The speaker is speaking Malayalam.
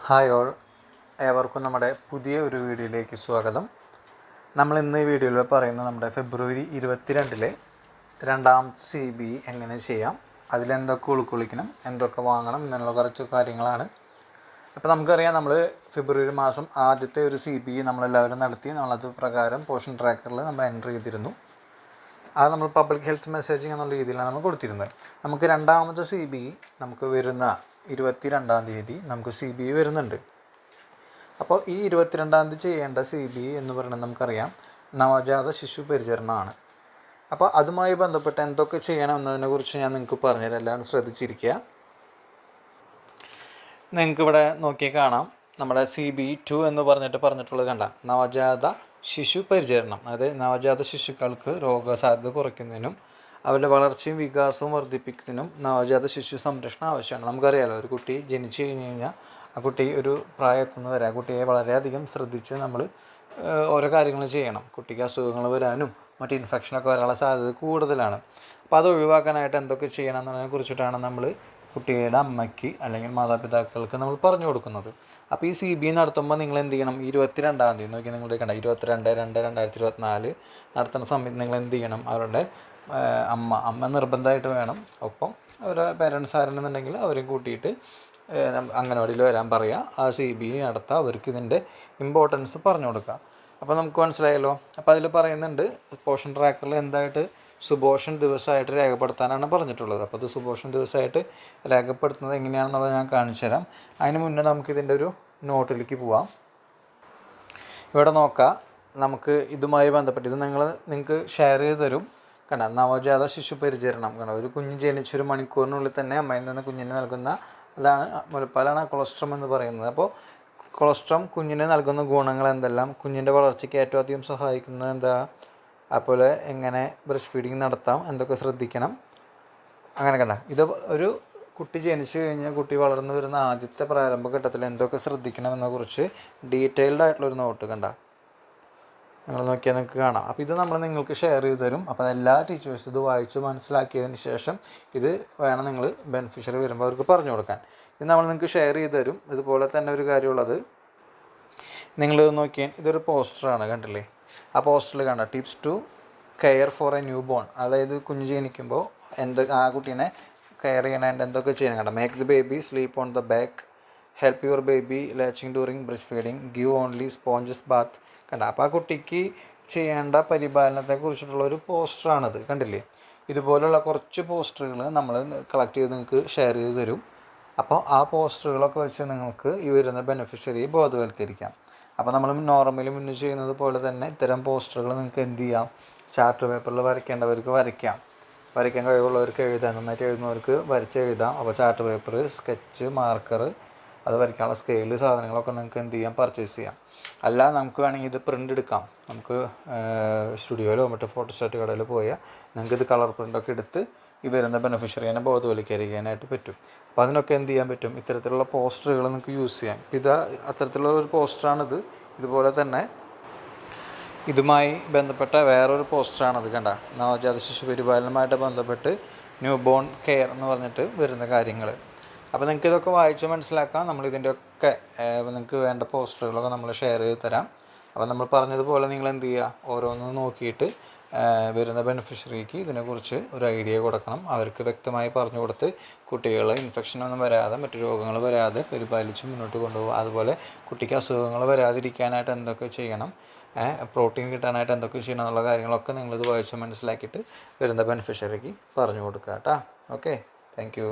ഹായ് ഓൾ, ഏവർക്കും നമ്മുടെ പുതിയ ഒരു വീഡിയോയിലേക്ക് സ്വാഗതം. നമ്മൾ ഇന്ന് ഈ വീഡിയോയിൽ പറയുന്നത് നമ്മുടെ ഫെബ്രുവരി 22 രണ്ടാമത്തെ CBE എങ്ങനെ ചെയ്യാം, അതിലെന്തൊക്കെ ഉൾക്കൊള്ളിക്കണം, എന്തൊക്കെ വാങ്ങണം എന്നുള്ള കുറച്ച് കാര്യങ്ങളാണ്. അപ്പോൾ നമുക്കറിയാം, നമ്മൾ ഫെബ്രുവരി മാസം ആദ്യത്തെ ഒരു CBE നമ്മളെല്ലാവരും നടത്തി. നമ്മളത് പ്രകാരം പോഷൻ ട്രാക്കറിൽ നമ്മൾ എൻ്റർ ചെയ്തിരുന്നു. അത് നമ്മൾ പബ്ലിക് ഹെൽത്ത് മെസ്സേജിങ് എന്നുള്ള രീതിയിലാണ് നമ്മൾ കൊടുത്തിരുന്നത്. നമുക്ക് രണ്ടാമത്തെ CBE നമുക്ക് വരുന്ന 22-ാം തീയതി നമുക്ക് CBE വരുന്നുണ്ട്. അപ്പോൾ ഈ 22-ാം തീയതി ചെയ്യേണ്ട CBE എന്ന് പറയുന്നത് നമുക്കറിയാം നവജാത ശിശു പരിചരണമാണ്. അപ്പോൾ അതുമായി ബന്ധപ്പെട്ട് എന്തൊക്കെ ചെയ്യണം എന്നതിനെക്കുറിച്ച് ഞാൻ നിങ്ങൾക്ക് പറഞ്ഞുതരാം. എല്ലാവരും ശ്രദ്ധിച്ചിരിക്കുക. നിങ്ങൾക്കിവിടെ നോക്കിയാൽ കാണാം, നമ്മുടെ CBE 2 എന്ന് പറഞ്ഞിട്ടുള്ളത് കണ്ട, നവജാത ശിശു പരിചരണം. അതായത് നവജാത ശിശുക്കൾക്ക് രോഗസാധ്യത കുറയ്ക്കുന്നതിനും അവരുടെ വളർച്ചയും വികാസവും വർദ്ധിപ്പിക്കുന്നതിനും നവജാത ശിശു സംരക്ഷണം ആവശ്യമാണ്. നമുക്കറിയാമല്ലോ, ഒരു കുട്ടി ജനിച്ചു കഴിഞ്ഞ് കഴിഞ്ഞാൽ ആ കുട്ടി ഒരു പ്രായത്തുനിന്ന് വരെ ആ കുട്ടിയെ വളരെയധികം ശ്രദ്ധിച്ച് നമ്മൾ ഓരോ കാര്യങ്ങൾ ചെയ്യണം. കുട്ടിക്ക് അസുഖങ്ങൾ വരാനും മറ്റ് ഇൻഫെക്ഷനൊക്കെ വരാനുള്ള സാധ്യത കൂടുതലാണ്. അപ്പോൾ അത് ഒഴിവാക്കാനായിട്ട് എന്തൊക്കെ ചെയ്യണം എന്നതിനെ കുറിച്ചിട്ടാണ് നമ്മൾ കുട്ടിയുടെ അമ്മയ്ക്ക് അല്ലെങ്കിൽ മാതാപിതാക്കൾക്ക് നമ്മൾ പറഞ്ഞു കൊടുക്കുന്നത്. അപ്പോൾ ഈ CBE നടത്തുമ്പോൾ നിങ്ങൾ എന്ത് ചെയ്യണം? 22-ാം തീയതി നോക്കി നിങ്ങൾ കണ്ട 22/2/2024 നടത്തുന്ന സമയത്ത് നിങ്ങൾ എന്ത് ചെയ്യണം? അവരുടെ അമ്മ നിർബന്ധമായിട്ട് വേണം. ഒപ്പം അവരുടെ പേരൻസ് ആരെന്നുണ്ടെങ്കിൽ അവരെയും കൂട്ടിയിട്ട് അംഗനവാടിയിൽ വരാൻ പറയുക. ആ CBE നടത്താൻ അവർക്ക് ഇതിൻ്റെ ഇമ്പോർട്ടൻസ് പറഞ്ഞു കൊടുക്കുക. അപ്പോൾ നമുക്ക് മനസ്സിലായല്ലോ. അപ്പോൾ അതിൽ പറയുന്നുണ്ട്, പോഷൻ ട്രാക്കറിൽ എന്തായിട്ട് സുപോഷൻ ദിവസമായിട്ട് രേഖപ്പെടുത്താനാണ് പറഞ്ഞിട്ടുള്ളത്. അപ്പോൾ അത് സുപോഷൻ ദിവസമായിട്ട് രേഖപ്പെടുത്തുന്നത് എങ്ങനെയാണെന്നുള്ളത് ഞാൻ കാണിച്ചു തരാം. അതിന് മുന്നേ നമുക്കിതിൻ്റെ ഒരു നോട്ടിലേക്ക് പോവാം. ഇവിടെ നോക്കാം, നമുക്ക് ഇതുമായി ബന്ധപ്പെട്ട് ഇത് നിങ്ങൾക്ക് ഷെയർ ചെയ്ത് തരും. കണ്ട, നവജാത ശിശു പരിചരണം. കണ്ട, ഒരു കുഞ്ഞ് ജനിച്ചൊരു മണിക്കൂറിനുള്ളിൽ തന്നെ അമ്മയിൽ നിന്ന് കുഞ്ഞിന് നൽകുന്ന അതാണ് മുലപ്പാലാണ് കൊളസ്ട്രം എന്ന് പറയുന്നത്. അപ്പോൾ കൊളസ്ട്രം കുഞ്ഞിന് നൽകുന്ന ഗുണങ്ങൾ എന്തെല്ലാം, കുഞ്ഞിൻ്റെ വളർച്ചയ്ക്ക് ഏറ്റവും അധികം സഹായിക്കുന്നത് എന്താ, അതുപോലെ എങ്ങനെ ബ്രസ്റ്റ് ഫീഡിങ് നടത്താം, എന്തൊക്കെ ശ്രദ്ധിക്കണം, അങ്ങനെ കണ്ട. ഇത് ഒരു കുട്ടി ജനിച്ചു കഴിഞ്ഞാൽ കുട്ടി വളർന്നു വരുന്ന ആദ്യത്തെ പ്രാരംഭഘട്ടത്തിൽ എന്തൊക്കെ ശ്രദ്ധിക്കണം എന്നതിനെക്കുറിച്ച് ഡീറ്റെയിൽഡ് ആയിട്ടുള്ളൊരു നോട്ട് കണ്ട, നിങ്ങൾ നോക്കിയാൽ നിങ്ങൾക്ക് കാണാം. അപ്പോൾ ഇത് നമ്മൾ നിങ്ങൾക്ക് ഷെയർ ചെയ്ത് തരും. അപ്പോൾ എല്ലാ ടീച്ചേഴ്സും ഇത് വായിച്ച് മനസ്സിലാക്കിയതിന് ശേഷം ഇത് വേണം നിങ്ങൾ ബെനിഫിഷ്യറി വരുമ്പോൾ അവർക്ക് പറഞ്ഞു കൊടുക്കാൻ. ഇത് നമ്മൾ നിങ്ങൾക്ക് ഷെയർ ചെയ്ത് തരും. ഇതുപോലെ തന്നെ ഒരു കാര്യമുള്ളത്, നിങ്ങൾ നോക്കിയാൽ ഇതൊരു പോസ്റ്ററാണ്, കണ്ടില്ലേ? ആ പോസ്റ്ററിൽ കണ്ട, tips to care for a new born. അതായത് കുഞ്ഞ് ജനിക്കുമ്പോൾ ആ കുട്ടീനെ കെയർ ചെയ്യണേണ്ട എന്തൊക്കെ ചെയ്യണം കണ്ട. Make the baby sleep on the back, help your baby latching during breast feeding, give only sponges bath കണ്ട. അപ്പോൾ ആ കുട്ടിക്ക് ചെയ്യേണ്ട പരിപാലനത്തെക്കുറിച്ചിട്ടുള്ള ഒരു പോസ്റ്ററാണിത്, കണ്ടില്ലേ? ഇതുപോലുള്ള കുറച്ച് പോസ്റ്ററുകൾ നമ്മൾ കളക്ട് ചെയ്ത് നിങ്ങൾക്ക് ഷെയർ ചെയ്ത് തരും. അപ്പോൾ ആ പോസ്റ്ററുകളൊക്കെ വെച്ച് നിങ്ങൾക്ക് ഈ വരുന്ന ബെനിഫിഷ്യറിയെ ബോധവൽക്കരിക്കാം. അപ്പോൾ നമ്മൾ നോർമലി മുന്നേ ചെയ്യുന്നത് പോലെ തന്നെ ഇത്തരം പോസ്റ്ററുകൾ നിങ്ങൾക്ക് എന്ത് ചെയ്യാം? ചാർട്ട് പേപ്പറിൽ വരയ്ക്കേണ്ടവർക്ക് വരയ്ക്കാം, വരയ്ക്കാൻ കഴിവുള്ളവർക്ക് എഴുതാം, നന്നായിട്ട് എഴുതുന്നവർക്ക് വരച്ച് എഴുതാം. അപ്പോൾ ചാർട്ട് പേപ്പർ, സ്കെച്ച്, മാർക്കർ, അത് വരയ്ക്കാനുള്ള സ്കെയില് സാധനങ്ങളൊക്കെ നിങ്ങൾക്ക് എന്ത് ചെയ്യാം? പർച്ചേസ് ചെയ്യാം. അല്ല, നമുക്ക് വേണമെങ്കിൽ ഇത് പ്രിൻ്റ് എടുക്കാം. നമുക്ക് സ്റ്റുഡിയോയിലോ മറ്റോ ഫോട്ടോസ്റ്റാറ്റ് കടയിൽ പോയാൽ നിങ്ങൾക്ക് ഇത് കളർ പ്രിൻ്റൊക്കെ എടുത്ത് ഈ വരുന്ന ബെനിഫിഷ്യറിയെ ബോധവൽക്കരിക്കാനായിട്ട് പറ്റും. അപ്പോൾ അതിനൊക്കെ എന്ത് ചെയ്യാൻ പറ്റും? ഇത്തരത്തിലുള്ള പോസ്റ്ററുകൾ നിങ്ങൾക്ക് യൂസ് ചെയ്യാം. ഇപ്പോൾ ഇത് അത്തരത്തിലുള്ള ഒരു പോസ്റ്ററാണിത്. ഇതുപോലെ തന്നെ ഇതുമായി ബന്ധപ്പെട്ട വേറൊരു പോസ്റ്ററാണത്, കണ്ട. നവജാത ശിശു പരിപാലനവുമായിട്ട് ബന്ധപ്പെട്ട് ന്യൂ ബോൺ കെയർ എന്ന് പറഞ്ഞിട്ട് വരുന്ന കാര്യങ്ങൾ. അപ്പോൾ നിങ്ങൾക്ക് ഇതൊക്കെ വായിച്ച് മനസ്സിലാക്കാം. നമ്മളിതിൻ്റെയൊക്കെ നിങ്ങൾക്ക് വേണ്ട പോസ്റ്ററുകളൊക്കെ നമ്മൾ ഷെയർ ചെയ്ത് തരാം. അപ്പോൾ നമ്മൾ പറഞ്ഞതുപോലെ നിങ്ങൾ എന്ത് ചെയ്യുക? ഓരോന്നും നോക്കിയിട്ട് വരുന്ന ബെനിഫിഷ്യറിക്ക് ഇതിനെക്കുറിച്ച് ഒരു ഐഡിയ കൊടുക്കണം. അവർക്ക് വ്യക്തമായി പറഞ്ഞു കൊടുത്ത് കുട്ടികൾ ഇൻഫെക്ഷനൊന്നും വരാതെ മറ്റു രോഗങ്ങൾ വരാതെ പരിപാലിച്ച് മുന്നോട്ട് കൊണ്ടുപോകുക. അതുപോലെ കുട്ടിക്ക് അസുഖങ്ങൾ വരാതിരിക്കാനായിട്ട് എന്തൊക്കെ ചെയ്യണം, പ്രോട്ടീൻ കിട്ടാനായിട്ട് എന്തൊക്കെ ചെയ്യണം എന്നുള്ള കാര്യങ്ങളൊക്കെ നിങ്ങളിത് വായിച്ച് മനസ്സിലാക്കിയിട്ട് വരുന്ന ബെനിഫിഷ്യറിക്ക് പറഞ്ഞു കൊടുക്കുക കേട്ടോ. Okay, thank you.